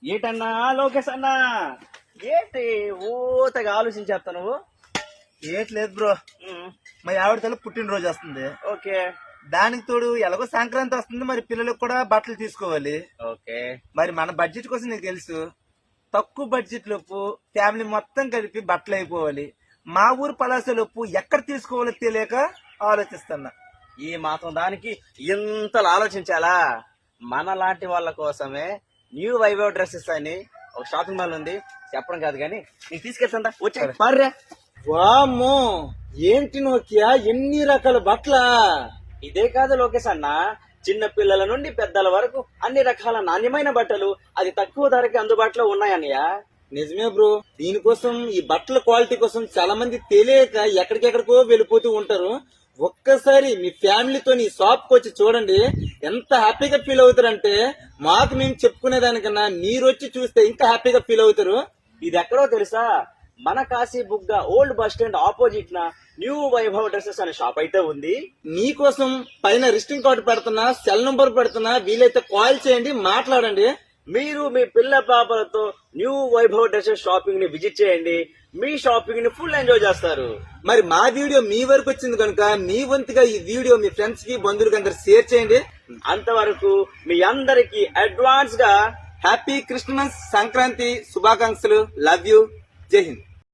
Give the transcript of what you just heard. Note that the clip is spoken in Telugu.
ఏటన్నా లోకేష్ అన్నా, ఏంటి ఊతగా ఆలోచించేస్తా నువ్వు? ఏట్లేదు బ్రో, మా ఆవిడ తల్లి పుట్టినరోజు వస్తుంది. ఓకే, దానికి తోడు ఎలాగో సంక్రాంతి వస్తుంది, మరి పిల్లలకు కూడా బట్టలు తీసుకోవాలి. ఓకే. మరి మన బడ్జెట్ కోసం నీకు తెలుసు, తక్కువ బడ్జెట్ లోపు ఫ్యామిలీ మొత్తం కలిపి బట్టలు అయిపోవాలి. మా ఊరు పలాసలోపు ఎక్కడ తీసుకోవాలో తెలియక ఆలోచిస్తున్నా. ఈ మాత్రం దానికి ఇంతలా ఆలోచించాలా? మన లాంటి వాళ్ళ కోసమే న్యూ వైభవ్ డ్రెస్సెస్ అని ఒక షాపింగ్ మాల్ ఉంది, చెప్పడం కాదు కానీ నీకు తీసుకెళ్తా వచ్చే పర్రే. వామ్మో, ఏంటి నోకియా ఎన్ని రకాల బట్టల? ఇదే కాదు లోకేష్ అన్న, చిన్న పిల్లల నుండి పెద్దల వరకు అన్ని రకాల నాణ్యమైన బట్టలు అది తక్కువ ధరకి అందుబాటులో ఉన్నాయన్నయ్య. నిజమే బ్రో, దీనికోసం ఈ బట్టల క్వాలిటీ కోసం చాలా మంది తెలియక ఎక్కడికెక్కడికో వెళ్ళిపోతూ ఉంటారు. ఒక్కసారి మీ ఫ్యామిలీతో ఈ షాప్ కి వచ్చి చూడండి, ఎంత హ్యాపీగా ఫీల్ అవుతారంటే మాకు మేము చెప్పుకునే దానికన్నా మీరు వచ్చి చూస్తే ఇంకా హ్యాపీగా ఫీల్ అవుతారు. ఇది ఎక్కడో తెలుసా? మన కాశీ బుగ్గ ఓల్డ్ బస్ స్టాండ్ ఆపోజిట్ న న్యూ వైభవ్ డ్రెస్సెస్ అనే షాప్ అయితే ఉంది. మీకోసం పైన రిజిస్టింగ్ కార్డు పెడుతున్నా, సెల్ నంబర్ పెడుతున్నా, వీలైతే కాల్ చేయండి, మాట్లాడండి. మీరు మీ పిల్ల పాపలతో న్యూ వైభవ్ డ్రెస్సెస్ షాపింగ్ ని విజిట్ చేయండి, మీ షాపింగ్ ని ఫుల్ ఎంజాయ్ చేస్తారు. మరి మా వీడియో మీ వరకు వచ్చింది కనుక మీ వంతుగా ఈ వీడియో మీ ఫ్రెండ్స్ కి బంధువులకి అందరు షేర్ చేయండి. అంతవరకు మీ అందరికి అడ్వాన్స్ గా హ్యాపీ క్రిస్మస్ సంక్రాంతి శుభాకాంక్షలు. Love you. జై హింద్.